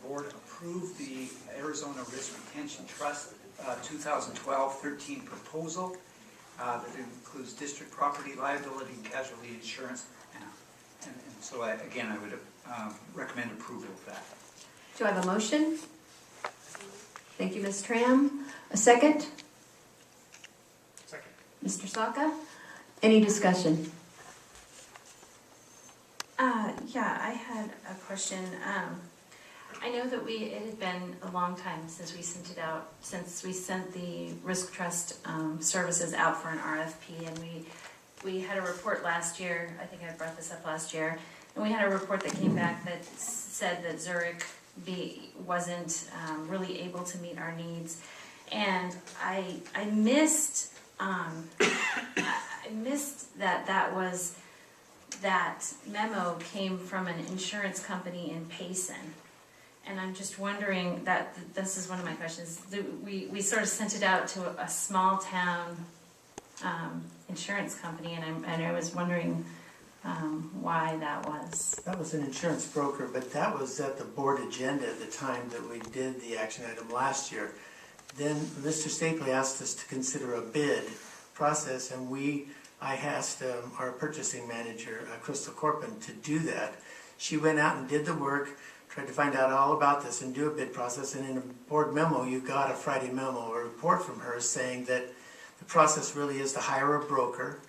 board approve the Arizona Risk Retention Trust 2012-13 proposal that includes district property liability and casualty insurance. And so again, I would recommend approval of that. Do I have a motion? Thank you, Ms. Tram. A second? Second. Mr. Saka? Any discussion? Yeah, I had a question. I know that it had been a long time since we sent it out, since we sent the Risk Trust services out for an RFP, and we had a report last year. I think I brought this up last year, and we had a report that came back that said that Zurich wasn't really able to meet our needs, and I missed that memo came from an insurance company in Payson. And I'm just wondering this is one of my questions. We sort of sent it out to a small town insurance company, and I was wondering why that was. That was an insurance broker, but that was at the board agenda at the time that we did the action item last year. Then Mr. Stapley asked us to consider a bid process, and I asked our purchasing manager, Crystal Corpin, to do that. She went out and did the work, tried to find out all about this and do a bid process, and in a board memo, you got a Friday memo, a report from her saying that the process really is to hire a broker.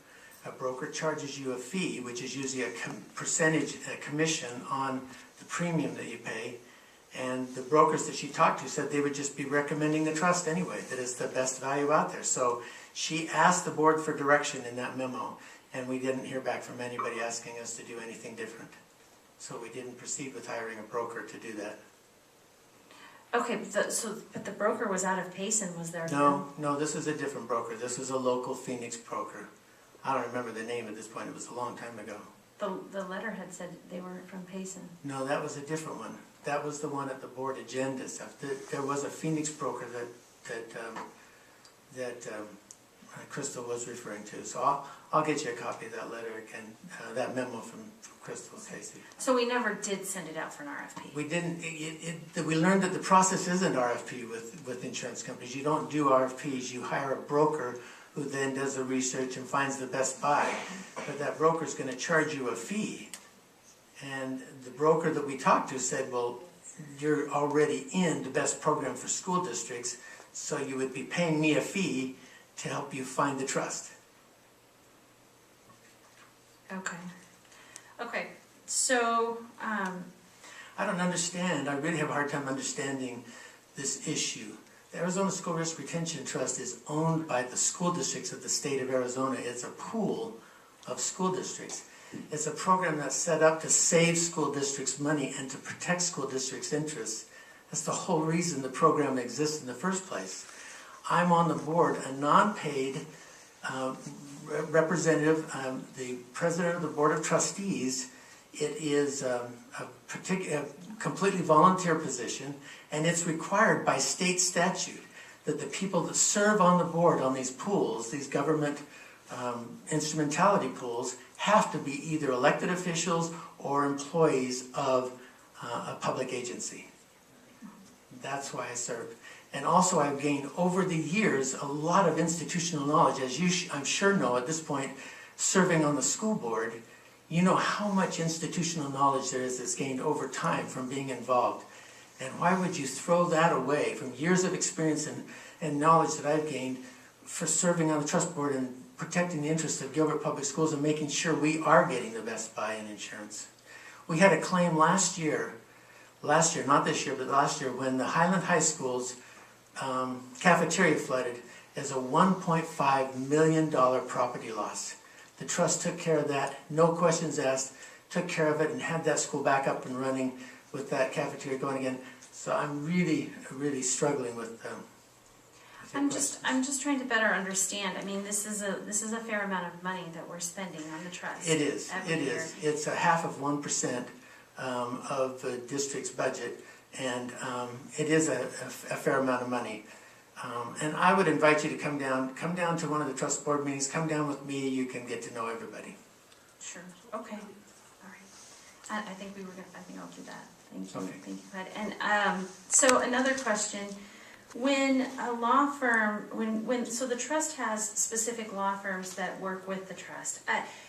A broker charges you a fee, which is usually a commission on the premium that you pay, and the brokers that she talked to said they would just be recommending the trust anyway, that it's the best value out there. So she asked the board for direction in that memo, and we didn't hear back from anybody asking us to do anything different. So we didn't proceed with hiring a broker to do that. Okay, but the broker was out of Payson, was there? No, this is a different broker. This is a local Phoenix broker. I don't remember the name at this point. It was a long time ago. The letter had said they were from Payson. No, that was a different one. That was the one at the board agenda stuff. There was a Phoenix broker that Crystal was referring to. So I'll get you a copy of that letter again, that memo from Crystal Casey. So we never did send it out for an RFP? We didn't. We learned that the process isn't RFP with insurance companies. You don't do RFPs. You hire a broker who then does the research and finds the best buy. But that broker is going to charge you a fee. And the broker that we talked to said, well, you're already in the best program for school districts, so you would be paying me a fee to help you find the trust. Okay, so I don't understand. I really have a hard time understanding this issue. The Arizona School Risk Retention Trust is owned by the school districts of the state of Arizona. It's a pool of school districts. It's a program that's set up to save school districts money and to protect school districts' interests. That's the whole reason the program exists in the first place. I'm on the board, a non-paid representative, the president of the board of trustees. It is a completely volunteer position, and it's required by state statute that the people that serve on the board on these pools, these government instrumentality pools, have to be either elected officials or employees of a public agency. That's why I serve. And also I've gained over the years a lot of institutional knowledge. As you I'm sure know at this point, serving on the school board, you know how much institutional knowledge there is that's gained over time from being involved. And why would you throw that away from years of experience and knowledge that I've gained for serving on the trust board and protecting the interests of Gilbert Public Schools and making sure we are getting the best buy in insurance? We had a claim last year, not this year, but last year, when the Highland High School's cafeteria flooded as a $1.5 million property loss. The trust took care of that, no questions asked, took care of it and had that school back up and running with that cafeteria going again. So I'm really, really struggling with I'm just trying to better understand. I mean, this is a fair amount of money that we're spending on the trust. It is. Every year. It's a half of 1% of the district's budget, and it is a fair amount of money. And I would invite you to come down to one of the trust board meetings. Come down with me. You can get to know everybody. Sure. Okay. All right. I think I'll do that. Thank Okay. Thank you, Bud. And so another question, when a law firm, so the trust has specific law firms that work with the trust.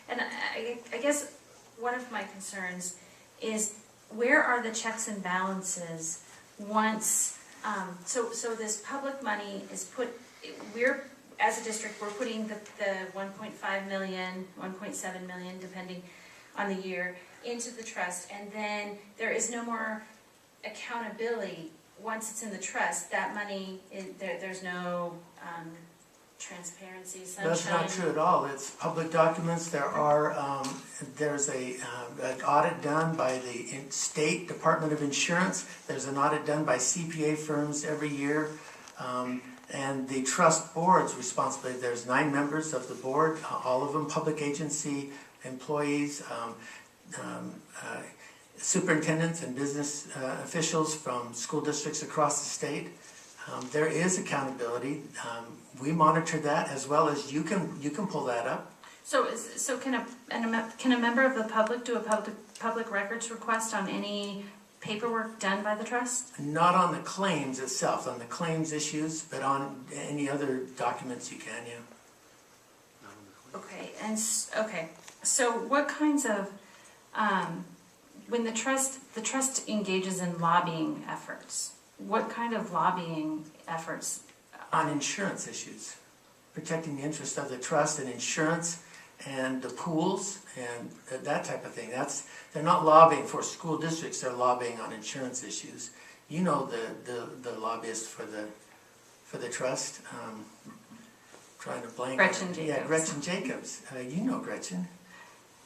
And I guess one of my concerns is where are the checks and balances once, so this public money is put, we're, as a district, we're putting the 1.5 million, 1.7 million, depending on the year, into the trust, and then there is no more accountability. Once it's in the trust, that money, there's no transparency, sunshine. That's not true at all. It's public documents. There's an audit done by the State Department of Insurance. There's an audit done by CPA firms every year. And the trust board's responsibility, there's 9 members of the board, all of them public agency employees, superintendents and business officials from school districts across the state. There is accountability. We monitor that as well as you can pull that up. So can a member of the public do a public records request on any paperwork done by the trust? Not on the claims itself, on the claims issues, but on any other documents you can, yeah. Okay, okay. So what kinds of when the trust engages in lobbying efforts, what kind of lobbying efforts? On insurance issues, protecting the interest of the trust and insurance and the pools and that type of thing. They're not lobbying for school districts, they're lobbying on insurance issues. You know the lobbyist for the trust. Trying to blank. Gretchen Jacobs. Yeah, Gretchen Jacobs. You know Gretchen.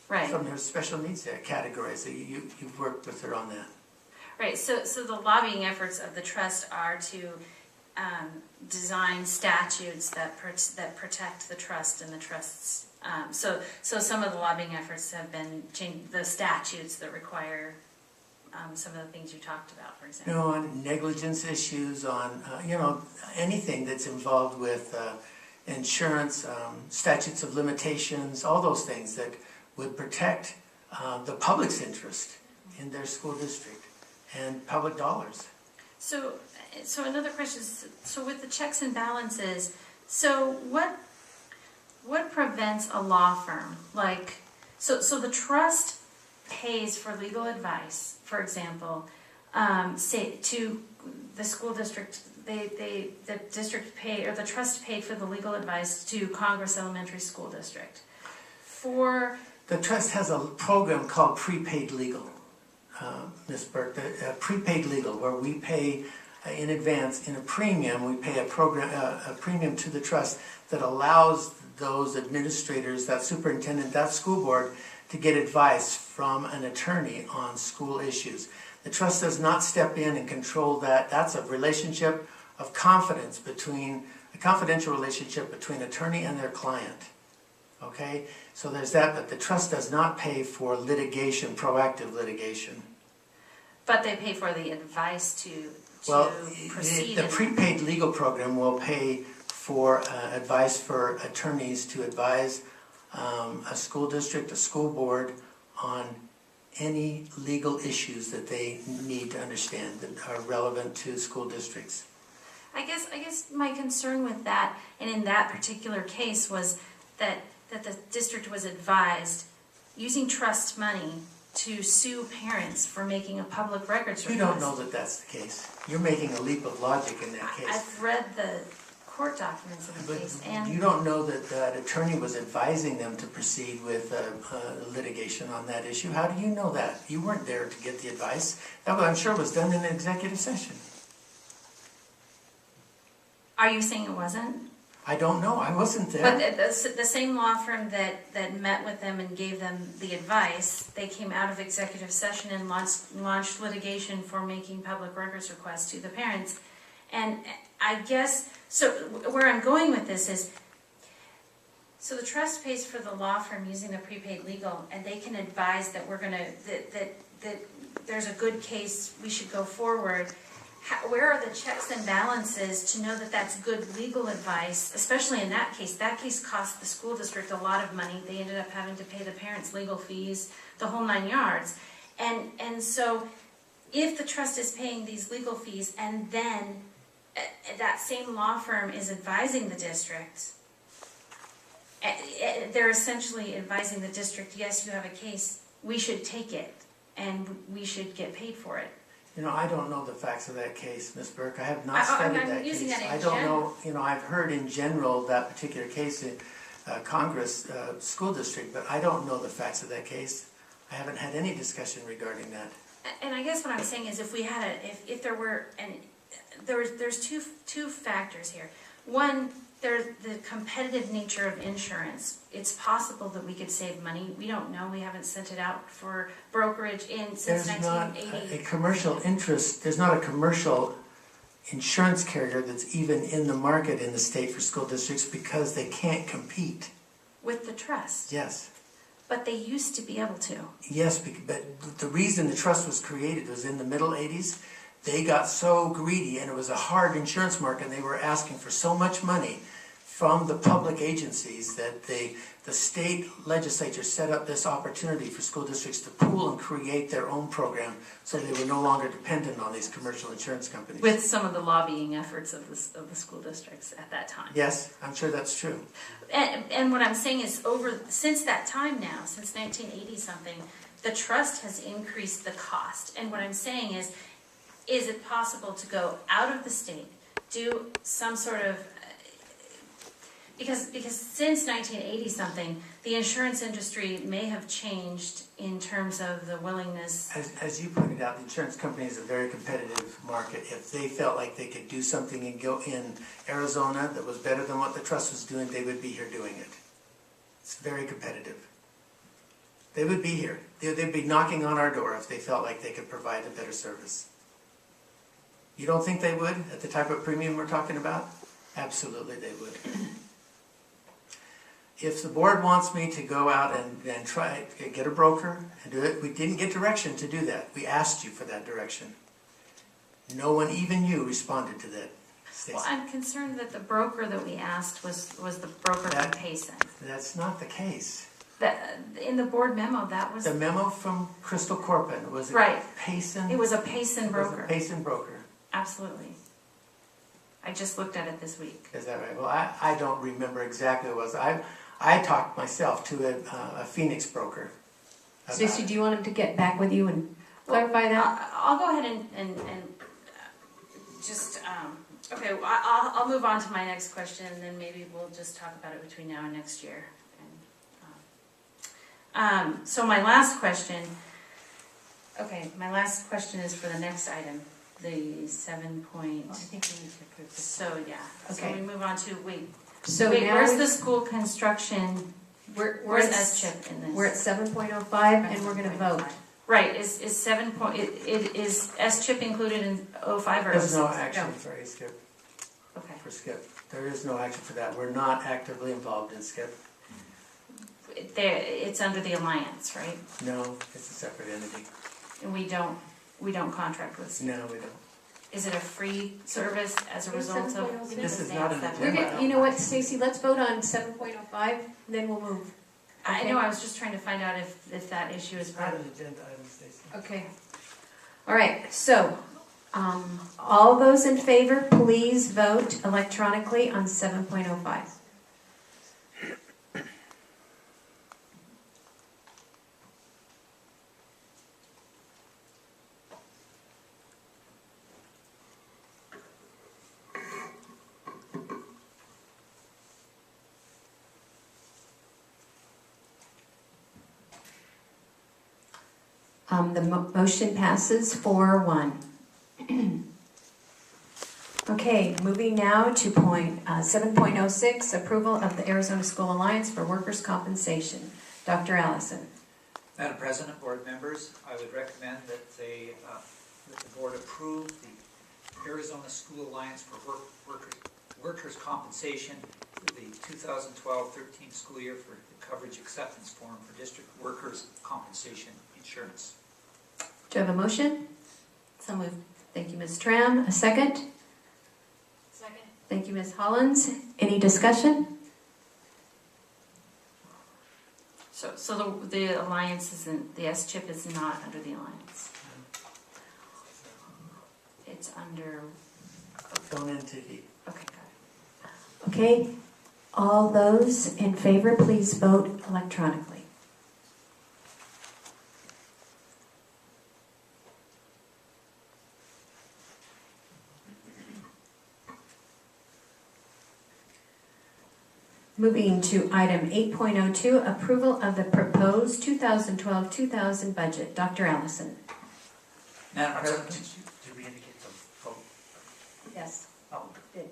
Right. From her special needs categories. So you've worked with her on that. Right. So the lobbying efforts of the trust are to design statutes that protect the trust and the trusts. So some of the lobbying efforts have been changed, the statutes that require some of the things you talked about, for example. You know, on negligence issues, on anything that's involved with insurance, statutes of limitations, all those things that would protect the public's interest in their school district and public dollars. So another question is, so with the checks and balances, so what prevents a law firm, like, so the trust pays for legal advice, for example, say to the school district, the district paid, or the trust paid for the legal advice to Congress Elementary School District. The trust has a program called prepaid legal, Ms. Burke, prepaid legal, where we pay in advance, in a premium, we pay a premium to the trust that allows those administrators, that superintendent, that school board, to get advice from an attorney on school issues. The trust does not step in and control that. That's a relationship of confidence a confidential relationship between attorney and their client. Okay? So there's that, but the trust does not pay for litigation, proactive litigation. But they pay for the advice to proceed. The prepaid legal program will pay for advice for attorneys to advise a school district, a school board on any legal issues that they need to understand that are relevant to school districts. I guess my concern with that, and in that particular case, was that the district was advised using trust money to sue parents for making a public records request. You don't know that that's the case. You're making a leap of logic in that case. I've read the court documents in the case, and you don't know that that attorney was advising them to proceed with litigation on that issue. How do you know that? You weren't there to get the advice. That, I'm sure, was done in an executive session. Are you saying it wasn't? I don't know. I wasn't there. But the same law firm that met with them and gave them the advice, they came out of executive session and launched litigation for making public records requests to the parents. And I guess, so where I'm going with this is, so the trust pays for the law firm using a prepaid legal, and they can advise that we're gonna, that there's a good case, we should go forward. Where are the checks and balances to know that that's good legal advice, especially in that case? That case cost the school district a lot of money. They ended up having to pay the parents legal fees, the whole 9 yards. And so if the trust is paying these legal fees and then that same law firm is advising the district, they're essentially advising the district, yes, you have a case, we should take it, and we should get paid for it. You know, I don't know the facts of that case, Ms. Burke. I have not studied I'm that using case. that in I don't general. know, you know, I've heard in general that particular case in Congress School District, but I don't know the facts of that case. I haven't had any discussion regarding that. And I guess what I'm saying is if we had if there were, and there's two factors here. One, there's the competitive nature of insurance. It's possible that we could save money. We don't know. We haven't sent it out for brokerage since There's not 1980. a commercial interest, there's not a commercial insurance carrier that's even in the market in the state for school districts because they can't compete. With the trust. Yes. But they used to be able to. Yes, but the reason the trust was created was in the middle 80s. They got so greedy, and it was a hard insurance market, and they were asking for so much money from the public agencies that the state legislature set up this opportunity for school districts to pool and create their own program so they were no longer dependent on these commercial insurance companies. With some of the lobbying efforts of the school districts at that time. Yes, I'm sure that's true. And what I'm saying is since that time now, since 1980 something, the trust has increased the cost. And what I'm saying is it possible to go out of the state, do some sort of, because since 1980 something, the insurance industry may have changed in terms of the willingness. As you pointed out, the insurance company is a very competitive market. If they felt like they could do something in Arizona that was better than what the trust was doing, they would be here doing it. It's very competitive. They would be here. They'd be knocking on our door if they felt like they could provide a better service. You don't think they would at the type of premium we're talking about? Absolutely they would. If the board wants me to go out and try to get a broker and do it, we didn't get direction to do that. We asked you for that direction. No one, even you, responded to that. Stacey. Well, I'm concerned that the broker that we asked was the broker from Payson. That's not the case. In the board memo, that was... The memo from Crystal Corpin was Right. Payson. It was a Payson broker. It was a Payson broker. Absolutely. I just looked at it this week. Is that right? Well, I don't remember exactly what it was. I talked myself to a Phoenix broker. Stacy, do you want him to get back with you and clarify that? I'll go ahead and just, okay, well, I'll move on to my next question, and then maybe we'll just talk about it between now and next year. So my last question is for the next item, the 7 point. I think we need to approve this. So, yeah. Okay. So we move on to, So wait, now where's the school construction? Where's at S-chip in this? We're at 7.05 and we're going to vote. Right, is 7 point, is S-chip included in 05 or 06? There's no action for a skip. Okay. For skip. There is no action for that. We're not actively involved in skip. It's under the alliance, right? No, it's a separate entity. And we don't contract with skip. No, we don't. Is it a free service as a result of? This is not an We're agenda. gonna, you know what, Stacy, let's vote on 7.05, then we'll move. I Okay. know, I was just trying to find out if that issue is It's not part an agenda item, Stacy. Okay. All right, so, all those in favor, please vote electronically on 7.05. The motion passes 4-1. Okay, moving now to 7.06, approval of the Arizona School Alliance for Workers' Compensation. Dr. Allison. Madam President, board members, I would recommend that the board approve the Arizona School Alliance for Workers' Compensation for the 2012-13 school year for the coverage acceptance form for district workers' compensation insurance. Do you have a motion? So moved. Thank you, Ms. Tram. A second? Second. Thank you, Ms. Hollins. Any discussion? So the alliance isn't, the S-chip is not under the alliance. it's under, Going into the, okay, got it. Okay, all those in favor, please vote electronically. Moving to item 8.02, approval of the proposed 2012-2000 budget. Dr. Allison. Madam President, did we indicate the vote? Yes. Oh, Did.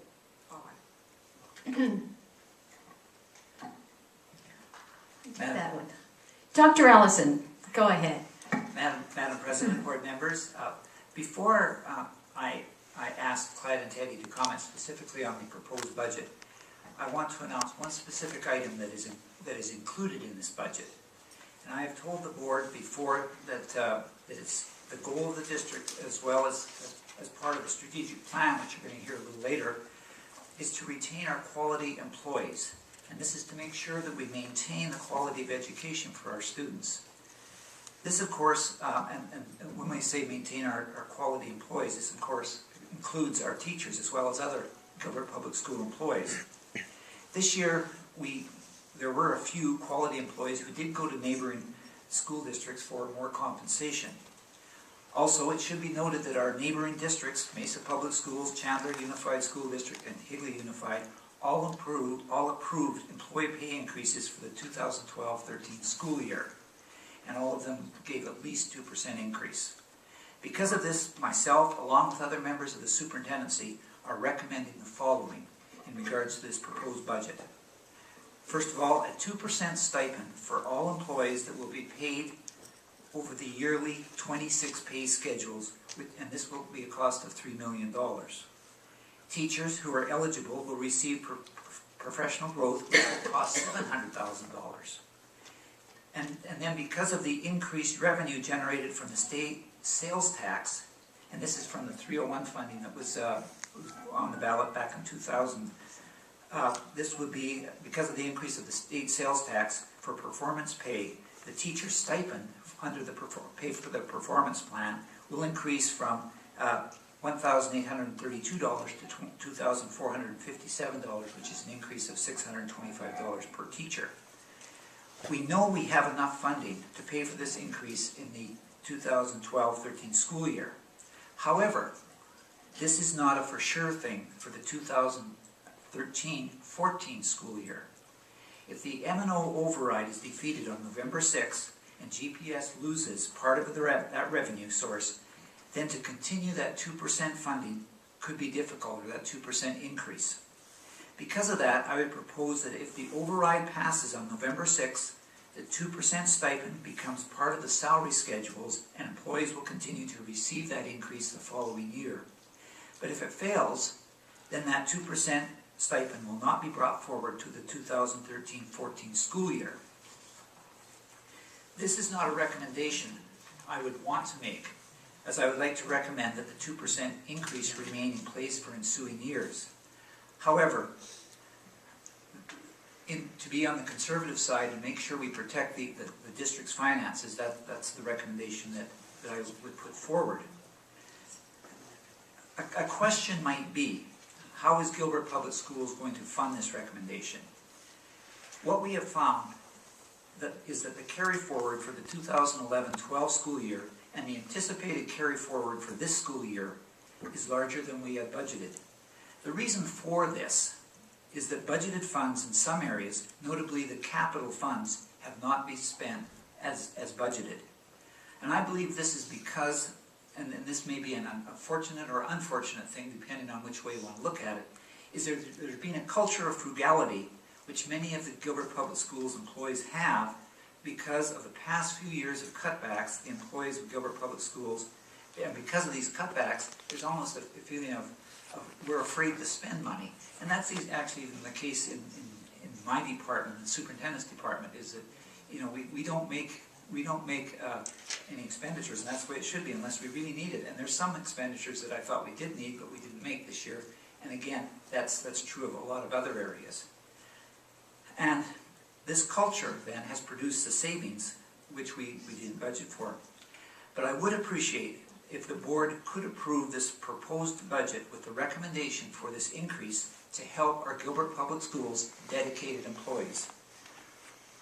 Madam- That one. Dr. Allison, go ahead. Madam President, board members, before I ask Clyde and Teddy to comment specifically on the proposed budget, I want to announce one specific item that is included in this budget. And I have told the board before that it's the goal of the district, as well as part of the strategic plan, which you're going to hear a little later, is to retain our quality employees. And this is to make sure that we maintain the quality of education for our students. This, of course, and when we say maintain our quality employees, this, of course, includes our teachers as well as other Gilbert Public School employees. This year, there were a few quality employees who did go to neighboring school districts for more compensation. Also, it should be noted that our neighboring districts, Mesa Public Schools, Chandler Unified School District, and Higley Unified, all approved employee pay increases for the 2012-13 school year. And all of them gave at least 2% increase. Because of this, myself, along with other members of the superintendency, are recommending the following in regards to this proposed budget. First of all, a 2% stipend for all employees that will be paid over the yearly 26 pay schedules, and this will be a cost of $3 million. Teachers who are eligible will receive professional growth, which will cost $700,000. And then because of the increased revenue generated from the state sales tax, and this is from the 301 funding that was on the ballot back in 2000, this would be, because of the increase of the state sales tax for performance pay, the teacher stipend under the pay for the performance plan will increase from $1,832 to $2,457, which is an increase of $625 per teacher. We know we have enough funding to pay for this increase in the 2012-13 school year. However, this is not a for sure thing for the 2013-14 school year. If the M&O override is defeated on November 6th and GPS loses part of that revenue source, then to continue that 2% funding could be difficult, or that 2% increase. Because of that, I would propose that if the override passes on November 6th, the 2% stipend becomes part of the salary schedules and employees will continue to receive that increase the following year. But if it fails, then that 2% stipend will not be brought forward to the 2013-14 school year. This is not a recommendation I would want to make, as I would like to recommend that the 2% increase remain in place for ensuing years. However, to be on the conservative side and make sure we protect the district's finances, that's the recommendation that I would put forward. A question might be, how is Gilbert Public Schools going to fund this recommendation? What we have found is that the carry forward for the 2011-12 school year and the anticipated carry forward for this school year is larger than we had budgeted. The reason for this is that budgeted funds in some areas, notably the capital funds, have not been spent as budgeted. And I believe this is because, and this may be an unfortunate or unfortunate thing depending on which way you want to look at it, is there's been a culture of frugality which many of the Gilbert Public Schools employees have because of the past few years of cutbacks, the employees of Gilbert Public Schools, and because of these cutbacks, there's almost a feeling of we're afraid to spend money. And that's actually even the case in my department, the superintendent's department, is that, you know, we don't make any expenditures, and that's the way it should be unless we really need it. And there's some expenditures that I thought we did need, but we didn't make this year. And again, that's true of a lot of other areas. And this culture then has produced the savings which we didn't budget for. But I would appreciate if the board could approve this proposed budget with the recommendation for this increase to help our Gilbert Public Schools dedicated employees.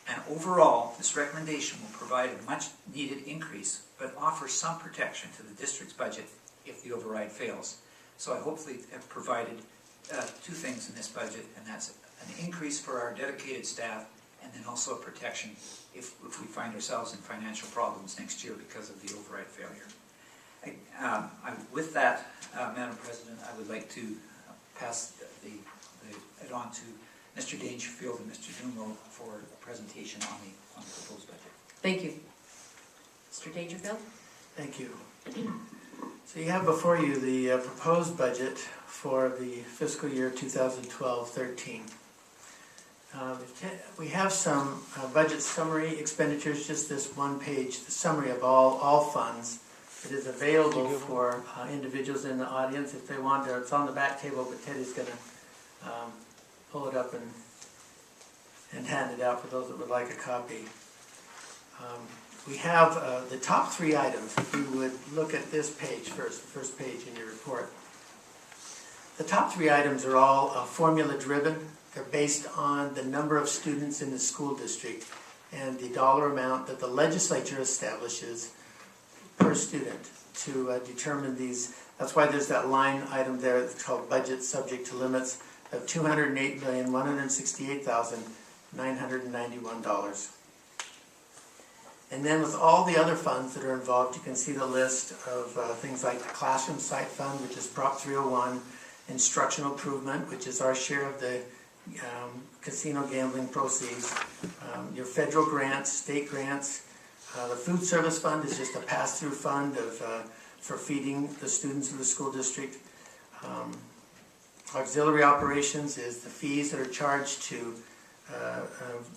And overall, this recommendation will provide a much-needed increase, but offer some protection to the district's budget if the override fails. So I hopefully have provided two things in this budget, and that's an increase for our dedicated staff, and then also a protection if we find ourselves in financial problems next year because of the override failure. With that, Madam President, I would like to pass it on to Mr. Dangerfield and Mr. Dumlo for a presentation on the proposed budget. Thank you. Mr. Dangerfield? Thank you. So you have before you the proposed budget for the fiscal year 2012-13. We have some budget summary expenditures, just this one page, the summary of all funds. It is available for individuals in the audience if they want to. It's on the back table, but Teddy's going to pull it up and hand it out for those that would like a copy. We have the top three items. If you would look at this page first, the first page in your report. The top three items are all formula driven. They're based on the number of students in the school district and the dollar amount that the legislature establishes per student to determine these. That's why there's that line item there that's called budget subject to limits of $208,168,991. And then with all the other funds that are involved, you can see the list of things like the Classroom Site Fund, which is Prop 301, Instructional Improvement, which is our share of the casino gambling proceeds, your federal grants, state grants. The Food Service Fund is just a pass-through fund for feeding the students of the school district. Auxiliary operations is the fees that are charged to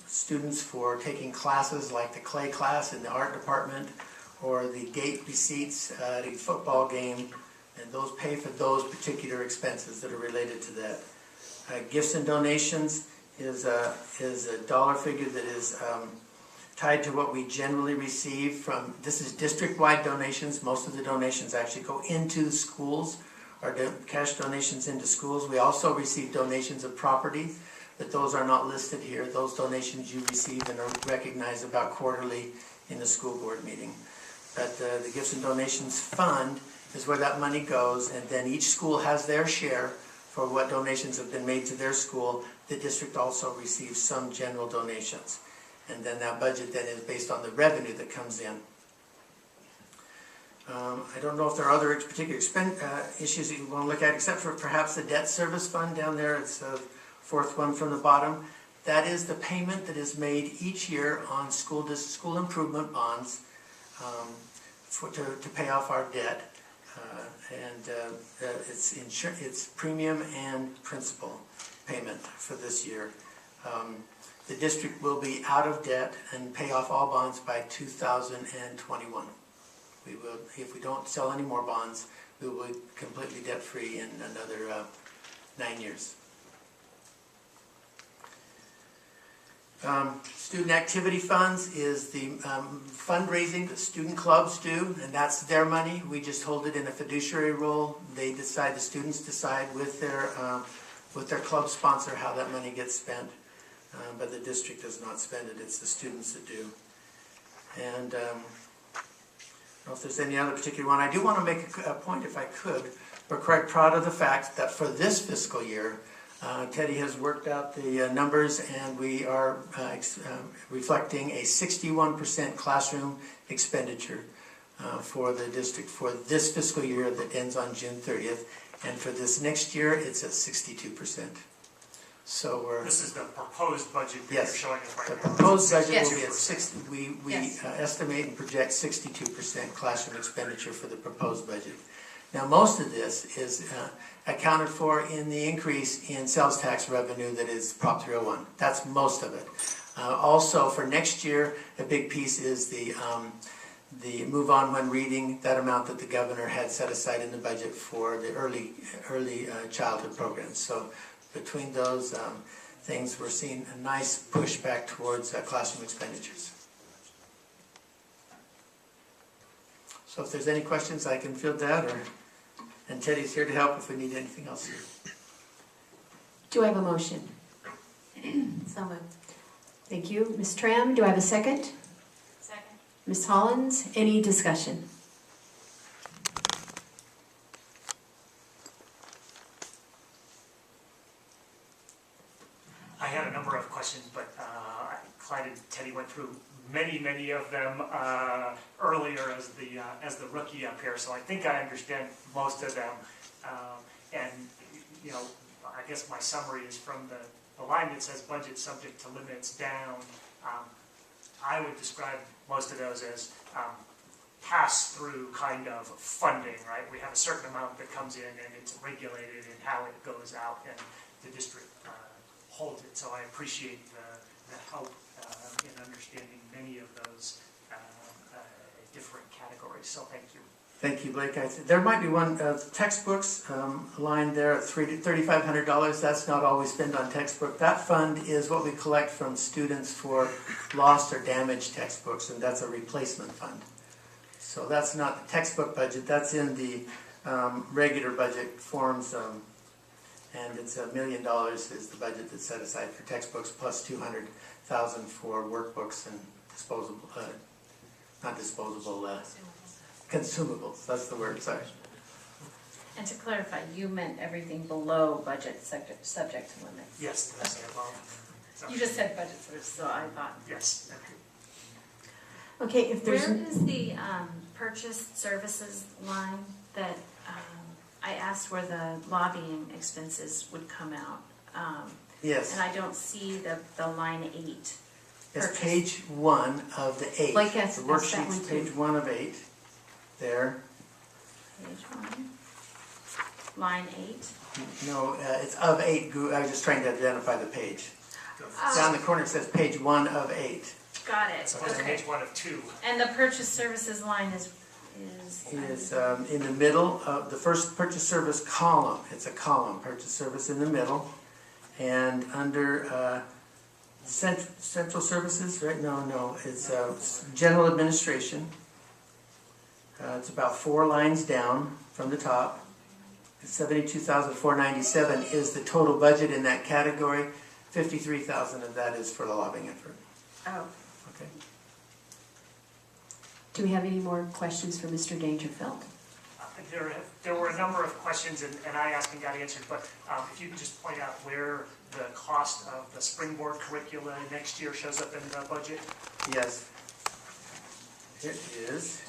students for taking classes like the clay class in the art department or the gate receipts at a football game, and those pay for those particular expenses that are related to that. Gifts and donations is a dollar figure that is tied to what we generally receive from, this is district-wide donations. Most of the donations actually go into schools, or cash donations into schools. We also receive donations of property, but those are not listed here. Those donations you receive and are recognized about quarterly in the school board meeting. But the Gifts and Donations Fund is where that money goes, and then each school has their share for what donations have been made to their school. The district also receives some general donations. And then that budget then is based on the revenue that comes in. I don't know if there are other particular issues that you want to look at, except for perhaps the debt service fund down there. It's the fourth one from the bottom. That is the payment that is made each year on school improvement bonds to pay off our debt. It's premium and principal payment for this year. The district will be out of debt and pay off all bonds by 2021. We will, if we don't sell any more bonds, we will be completely debt-free in another 9 years. Student activity funds is the fundraising that student clubs do, and that's their money. We just hold it in a fiduciary role. They decide, the students decide with their club sponsor how that money gets spent. But the district does not spend it, it's the students that do. And I don't know if there's any other particular one. I do want to make a point, if I could. We're quite proud of the fact that for this fiscal year, Teddy has worked out the numbers, and we are reflecting a 61% classroom expenditure for the district for this fiscal year that ends on June 30th. And for this next year, it's at 62%. So we're... This is the proposed budget that yes, you're showing us right the now. proposed budget Yes. will be at 60. We Yes. Estimate and project 62% classroom expenditure for the proposed budget. Now, most of this is accounted for in the increase in sales tax revenue that is Prop 301. That's most of it. Also, for next year, a big piece is the move on when reading, that amount that the governor had set aside in the budget for the early childhood programs. So between those things, we're seeing a nice push back towards classroom expenditures. So if there's any questions, I can field that, and Teddy's here to help if we need anything else here. Do I have a motion? So moved. Thank you. Ms. Tram, do I have a second? Second. Ms. Hollins, any discussion? I had a number of questions, but Clyde and Teddy went through many of them earlier as the rookie up here, so I think I understand most of them. And you know, I guess my summary is from the line that says budget subject to limits down. I would describe most of those as pass-through kind of funding, right? We have a certain amount that comes in and it's regulated in how it goes out, and the district holds it. So I appreciate the help in understanding many of those different categories. So thank you. Thank you, Blake. There might be one, textbooks, line there at $3,500. That's not always spent on textbook. That fund is what we collect from students for lost or damaged textbooks, and that's a replacement fund. So that's not the textbook budget. That's in the regular budget forms, and it's $1 million is the budget that's set aside for textbooks, plus $200,000 for workbooks and disposable, not disposable, consumables, that's the word, sorry. And to clarify, you meant everything below budget subject to limits? Yes, that's it. Well, so, You just said budget, so I thought. yes. Thank you. Okay, if there's... Where is the purchased services line that, I asked where the lobbying expenses would come out? Yes, And I don't see the line 8. it's purchase. page 1 of the 8. Blake asked The that worksheet's one too. page 1 of 8, there. Page 1. Line 8. No, it's of 8, I was just trying to identify the page. Down the corner it says page 1 of 8. Got it. So it's Okay. page 1 of 2. And the purchase services line is Is in the middle of the first purchase service column. It's a column, purchase service in the middle. And under central services, right? No, it's general administration. It's about 4 lines down from the top. $72,497 is the total budget in that category. $53,000 of that is for the lobbying effort. Oh. Okay. Do we have any more questions for Mr. Dangerfield? There were a number of questions, and I asked and got answered, but if you could just point out where the cost of the Springboard curricula next year shows up in the budget? Yes. It is.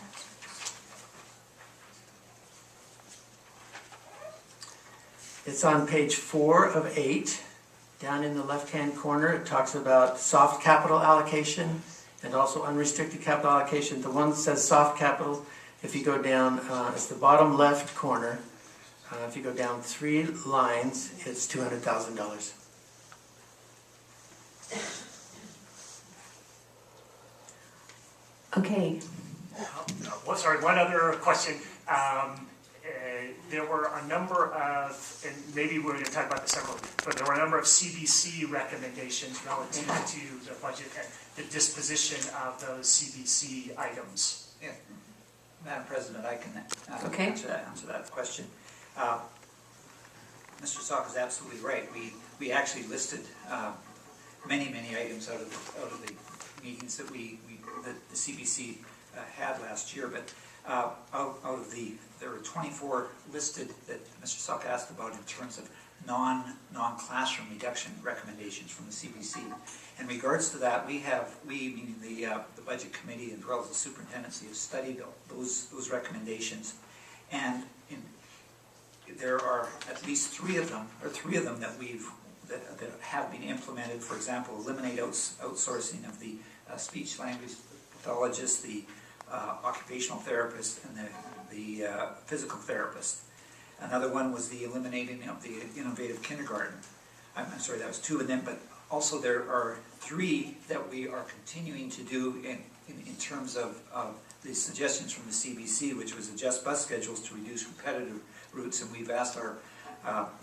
It's on page 4 of 8. Down in the left-hand corner, it talks about soft capital allocation and also unrestricted capital allocation. The one that says soft capital, if you go down, it's the bottom left corner. If you go down 3 lines, it's $200,000. Okay, Sorry, one other question. There were a number of, and maybe we're going to talk about this separately, but there were a number of CBC recommendations relative to the budget and the disposition of those CBC items. Yeah. Madam President, I can Okay. answer that question. Mr. Salk is absolutely right. We actually listed many items out of the meetings that that the CBC had last year, but out of there were 24 listed that Mr. Salk asked about in terms of non-classroom reduction recommendations from the CBC. In regards to that, we meaning the budget committee as well as the superintendency, have studied those recommendations, and there are at least three of them that have been implemented. For example, eliminate outsourcing of the speech language pathologist, the occupational therapist, and the physical therapist. Another one was the eliminating of the innovative kindergarten. I'm sorry, that was 2 of them, but also there are 3 that we are continuing to do in terms of the suggestions from the CBC, which was adjust bus schedules to reduce repetitive routes, and we've asked our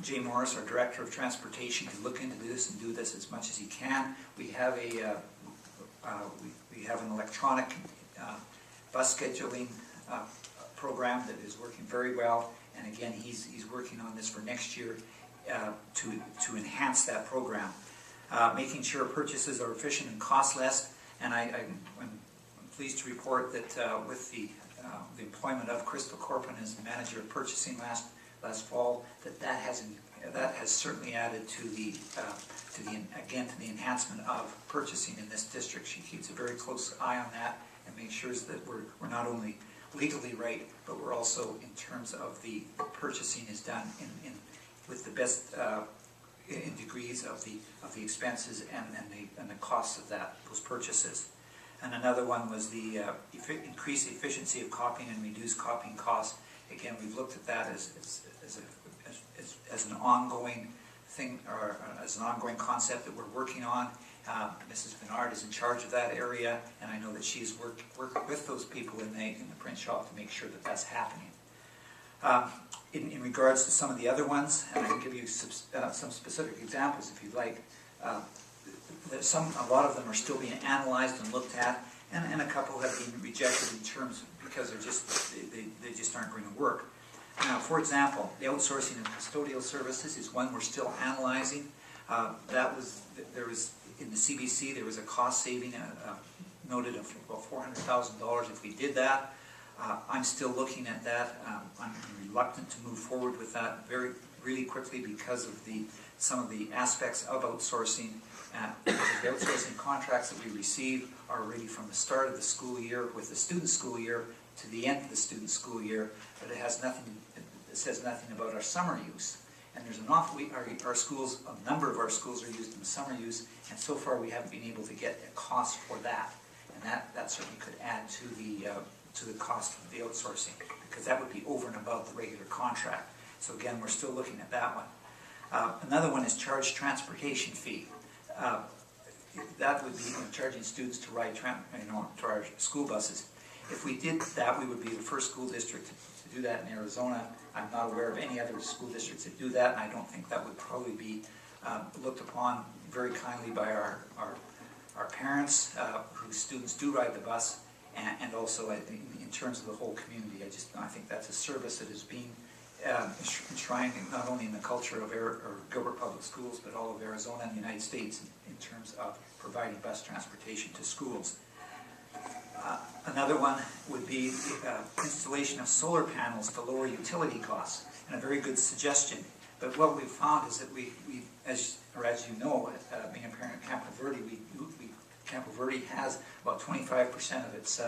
Jay Morris, our Director of Transportation, to look into this and do this as much as he can. We have we have an electronic bus scheduling program that is working very well. And again, he's working on this for next year to enhance that program. Making sure purchases are efficient and cost less. And I'm pleased to report that with the employment of Crystal Corpin as the manager of purchasing last fall, that has certainly added to the enhancement of purchasing in this district. She keeps a very close eye on that and makes sure that we're not only legally right, but we're also in terms of the purchasing is done with the best in degrees of the expenses and the costs of those purchases. And another one was the increased efficiency of copying and reduce copying costs. Again, we've looked at that as an ongoing thing, or as an ongoing concept that we're working on. Mrs. Bernard is in charge of that area, and I know that she's worked with those people in the print shop to make sure that that's happening. In regards to some of the other ones, and I can give you some specific examples if you'd like. A lot of them are still being analyzed and looked at, and a couple have been rejected in terms because they just aren't going to work. Now, for example, the outsourcing of custodial services is one we're still analyzing. There was in the CBC there was a cost saving noted of about $400,000 if we did that. I'm still looking at that. I'm reluctant to move forward with that really quickly because of some of the aspects of outsourcing. The outsourcing contracts that we receive are really from the start of the school year with the student school year to the end of the student school year, but it says nothing about our summer use. And there's a number of our schools are used in summer use, and so far we haven't been able to get a cost for that. And that certainly could add to the cost of the outsourcing, because that would be over and above the regular contract. So again, we're still looking at that one. Another one is charge transportation fee. That would be charging students to ride to our school buses. If we did that, we would be the first school district to do that in Arizona. I'm not aware of any other school districts that do that, and I don't think that would probably be looked upon very kindly by our parents whose students do ride the bus, and also in terms of the whole community. I think that's a service that is being enshrined not only in the culture of Gilbert Public Schools, but all of Arizona and the United States in terms of providing bus transportation to schools. Another one would be installation of solar panels to lower utility costs, and a very good suggestion. But what we've found is that as you know, being a parent of Campo Verde, Campo Verde has about 25% of its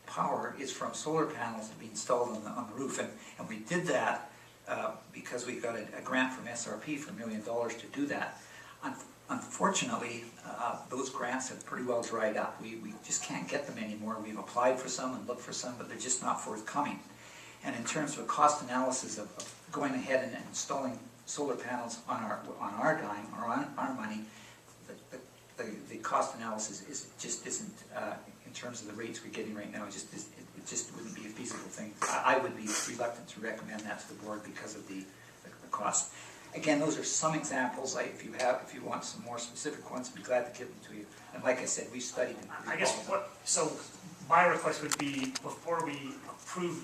power is from solar panels that be installed on the roof, and we did that because we got a grant from SRP for $1 million to do that. Unfortunately, those grants have pretty well dried up. We just can't get them anymore. We've applied for some and looked for some, but they're just not forthcoming. And in terms of a cost analysis of going ahead and installing solar panels on our dime or on our money, the cost analysis just isn't in terms of the rates we're getting right now. It just wouldn't be a feasible thing. I would be reluctant to recommend that to the board because of the cost. Again, those are some examples. If you want some more specific ones, I'd be glad to give them to you. And like I said, we studied them. I guess so my request would be, before we approve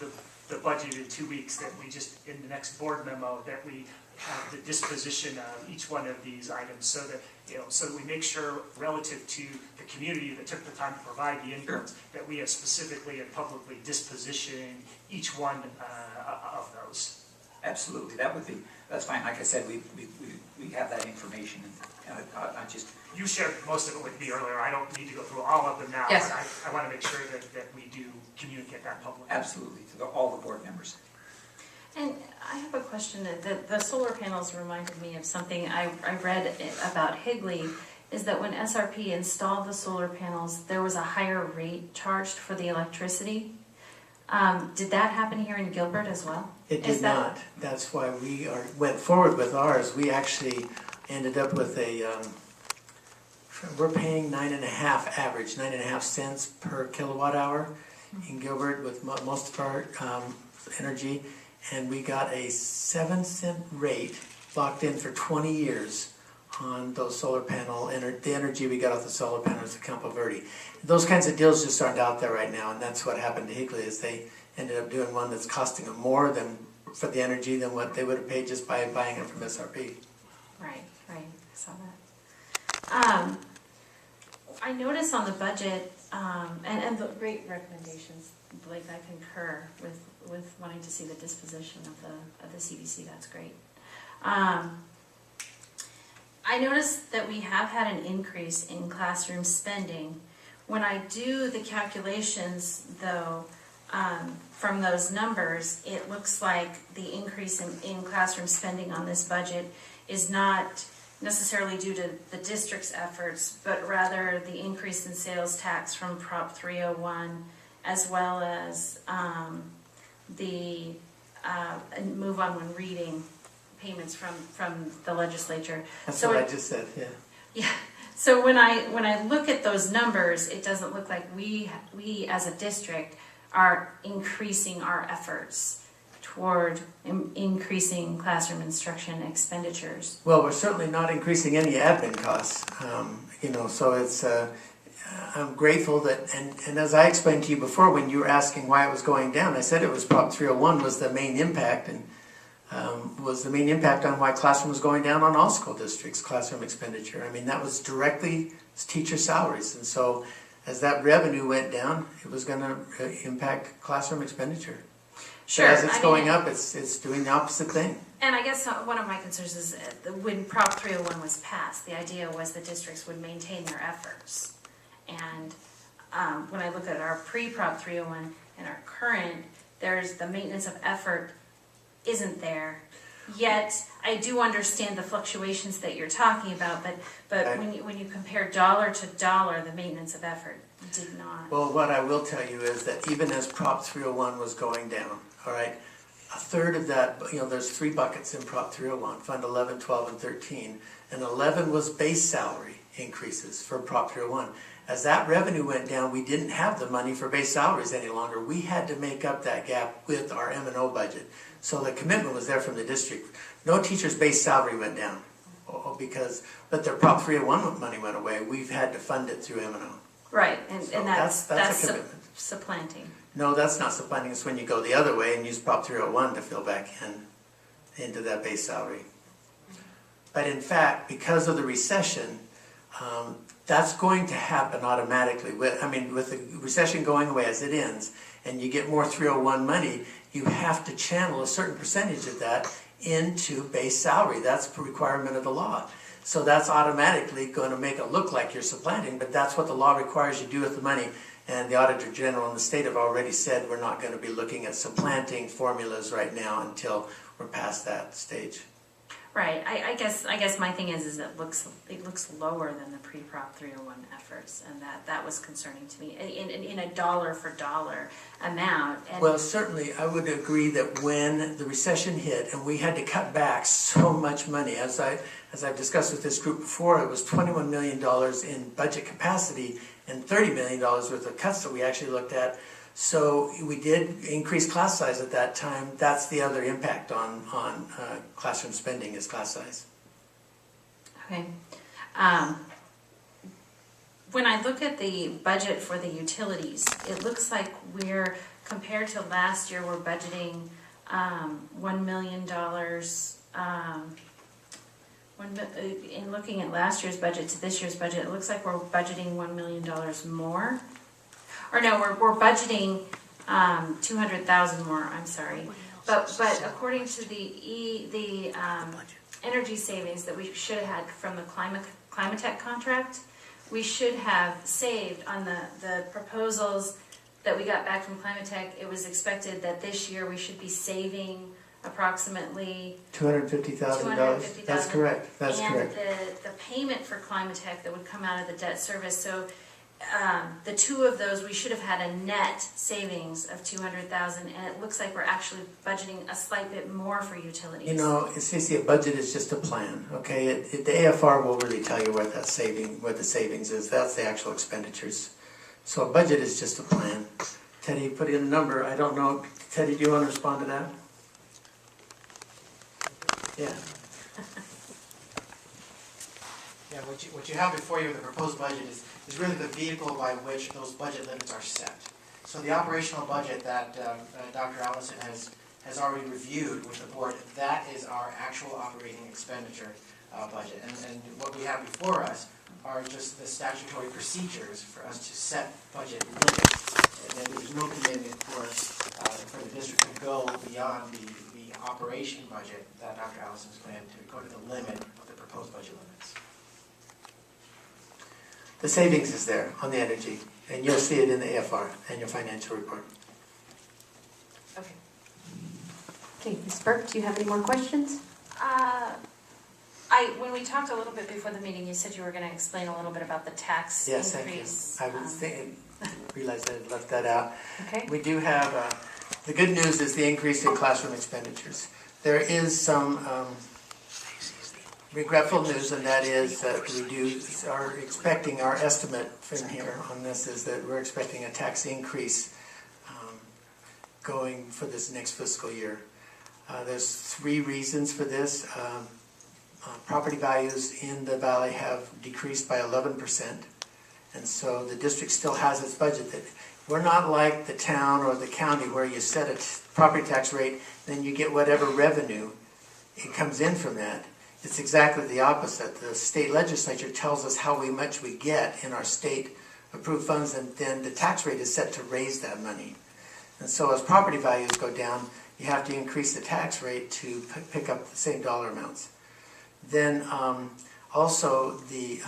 the budget in 2 weeks, that we just, in the next board memo, that we have the disposition of each one of these items, so that we make sure, relative to the community that took the time to provide the inputs, that we have specifically and publicly dispositioned each one of those. Absolutely, that's fine. Like I said, we have that information, and I just. You shared most of it with me earlier. I don't need to go through all of them now. Yes. But I want to make sure that we do communicate that publicly. Absolutely, to all the board members. And I have a question. The solar panels reminded me of something I read about Higley, is that when SRP installed the solar panels, there was a higher rate charged for the electricity. Did that happen here in Gilbert as well? It did not. That's why we went forward with ours. We actually ended up with we're paying 9.5 cents per kilowatt hour in Gilbert with most of our energy. And we got a 7-cent rate locked in for 20 years on those solar panel, the energy we got off the solar panels at Campo Verde. Those kinds of deals just aren't out there right now, and that's what happened to Higley, is they ended up doing one that's costing them more than for the energy than what they would have paid just by buying it from SRP. Right, I saw that. I noticed on the budget, and the great recommendations, Blake, I concur with wanting to see the disposition of the CVC, that's great. I noticed that we have had an increase in classroom spending. When I do the calculations, though, from those numbers, it looks like the increase in classroom spending on this budget is not necessarily due to the district's efforts, but rather the increase in sales tax from Prop 301, as well as the move on when reading payments from the legislature. That's So what it- I just said, yeah. Yeah, so when I look at those numbers, it doesn't look like we as a district are increasing our efforts toward increasing classroom instruction expenditures. Well, we're certainly not increasing any admin costs, so it's, I'm grateful that, and as I explained to you before, when you were asking why it was going down, I said it was Prop 301 was the main impact, and was the main impact on why classroom was going down on all school districts, classroom expenditure. I mean, that was directly teacher salaries, and so as that revenue went down, it was going to impact classroom expenditure. Sure, But as it's I going mean, up, it's doing the opposite thing. And I guess one of my concerns is when Prop 301 was passed, the idea was the districts would maintain their efforts. And when I look at our pre-Prop 301 and our current, there's the maintenance of effort isn't there. Yet I do understand the fluctuations that you're talking about, but Okay. when you compare dollar to dollar, the maintenance of effort did not. Well, what I will tell you is that even as Prop 301 was going down, all right, a third of that, there's 3 buckets in Prop 301, Fund 11, 12, and 13, and 11 was base salary increases for Prop 301. As that revenue went down, we didn't have the money for base salaries any longer. We had to make up that gap with our M&O budget. So the commitment was there from the district. No teacher's base salary went down, but their Prop 301 money went away. We've had to fund it through M&O. Right, So and that's a that's commitment. supplanting. No, that's not supplanting. It's when you go the other way and use Prop 301 to fill back into that base salary. But in fact, because of the recession, that's going to happen automatically. With the recession going away as it ends, and you get more 301 money, you have to channel a certain percentage of that into base salary. That's a requirement of the law. So that's automatically going to make it look like you're supplanting, but that's what the law requires you do with the money. And the Auditor General in the state have already said we're not going to be looking at supplanting formulas right now until we're past that stage. Right, I guess my thing is it looks lower than the pre-Prop 301 efforts, and that was concerning to me in a dollar for dollar amount. And Well, certainly I would agree that when the recession hit and we had to cut back so much money, as I've discussed with this group before, it was $21 million in budget capacity and $30 million worth of cuts that we actually looked at. So we did increase class size at that time. That's the other impact on classroom spending is class size. Okay. When I look at the budget for the utilities, it looks like compared to last year, we're budgeting $1 million. In looking at last year's budget to this year's budget, it looks like we're budgeting $1 million more. Or no, we're budgeting 200,000 more. I'm sorry, but according to the energy savings that we should have had from the Climatech contract, we should have saved on the proposals that we got back from Climatech. It was expected that this year we should be saving approximately $250,000. That's correct. That's correct. And the payment for Climatech that would come out of the debt service. So the two of those, we should have had a net savings of $200,000, and it looks like we're actually budgeting a slight bit more for utilities. Stacey, a budget is just a plan. Okay, the AFR will really tell you what the savings is. That's the actual expenditures. So a budget is just a plan. Teddy put in a number. I don't know. Teddy, do you want to respond to that? Yeah. Yeah, what you have before you with the proposed budget is really the vehicle by which those budget limits are set. So the operational budget that Dr. Allison has already reviewed with the board, that is our actual operating expenditure budget. And what we have before us are just the statutory procedures for us to set budget limits. And there's no commitment for the district to go beyond the operation budget that Dr. Allison's planned to go to the limit of the proposed budget limits. The savings is there on the energy, and you'll see it in the AFR and your financial report. Okay. Okay, Ms. Burke, do you have any more questions? When we talked a little bit before the meeting, you said you were going to explain a little bit about the tax Yes, increase. thank you. I was realized I had left that out. Okay. We do have, the good news is the increase in classroom expenditures. There is some regretful news, and that is that we are expecting, our estimate from here on this is that we're expecting a tax increase going for this next fiscal year. There's 3 reasons for this. Property values in the valley have decreased by 11%, and so the district still has its budget. That we're not like the town or the county where you set a property tax rate, then you get whatever revenue it comes in from that. It's exactly the opposite. The state legislature tells us how much we get in our state approved funds, and then the tax rate is set to raise that money. And so as property values go down, you have to increase the tax rate to pick up the same dollar amounts. Then also the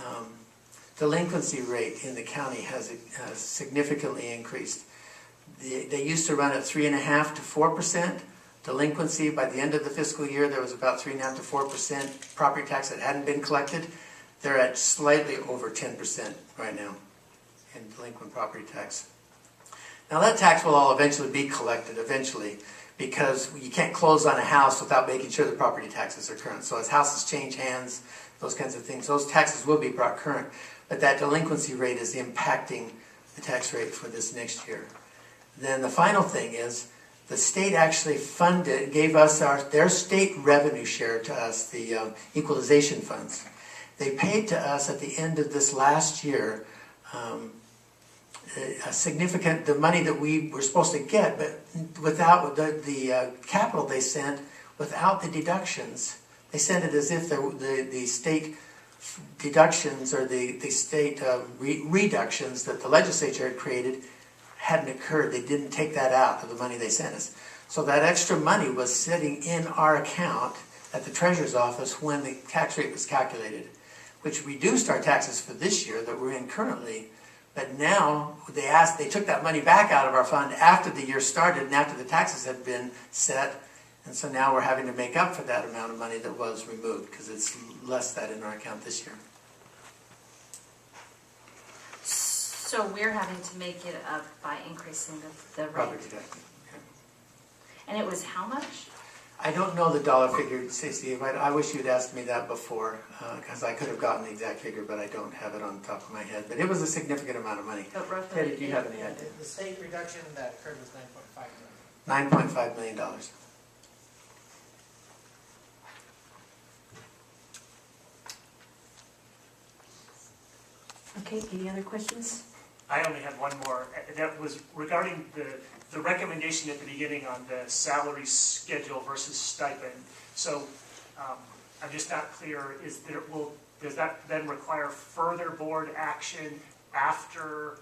delinquency rate in the county has significantly increased. They used to run at 3.5% to 4% delinquency. By the end of the fiscal year, there was about 3.5% to 4% property tax that hadn't been collected. They're at slightly over 10% right now in delinquent property tax. Now that tax will all eventually be collected, because you can't close on a house without making sure the property taxes are current. So as houses change hands, those kinds of things, those taxes will be brought current. But that delinquency rate is impacting the tax rate for this next year. Then the final thing is, the state actually gave us their state revenue share to us, the equalization funds. They paid to us at the end of this last year the money that we were supposed to get, but without the capital they sent, without the deductions. They sent it as if the state deductions or the state reductions that the legislature had created hadn't occurred. They didn't take that out of the money they sent us. So that extra money was sitting in our account at the treasurer's office when the tax rate was calculated, which reduced our taxes for this year that we're in currently. But now they took that money back out of our fund after the year started and after the taxes had been set. And so now we're having to make up for that amount of money that was removed, because it's less that in our account this year. So we're having to make it up by increasing the rate. Property tax. Yeah. And it was how much? I don't know the dollar figure, Stacey. I wish you'd asked me that before, because I could have gotten the exact figure, but I don't have it on the top of my head. But it was a significant amount of money. But roughly, Teddy, do you have any idea? The state reduction that occurred was $9.5 million. $9.5 million. Okay, any other questions? I only had one more. That was regarding the recommendation at the beginning on the salary schedule versus stipend. So I'm just not clear, does that then require further board action after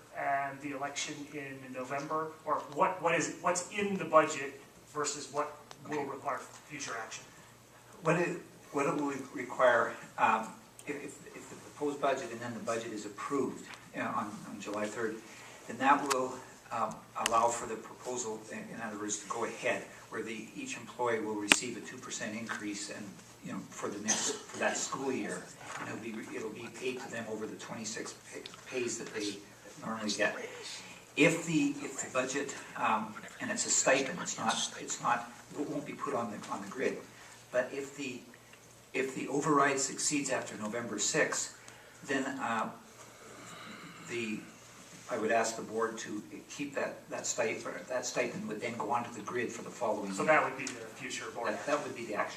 the election in November? Or what's in the budget versus what will require future action? What it will require, if the proposed budget and then the budget is approved on July 3rd, then that will allow for the proposal, in other words, to go ahead, where each employee will receive a 2% increase, and for that school year, and it'll be paid to them over the 26 pays that they normally get. If the budget, and it's a stipend, it won't be put on the grid, but if the override succeeds after November 6th, then I would ask the board to keep that stipend would then go onto the grid for the following year. So that would be the future board action. That would be the action.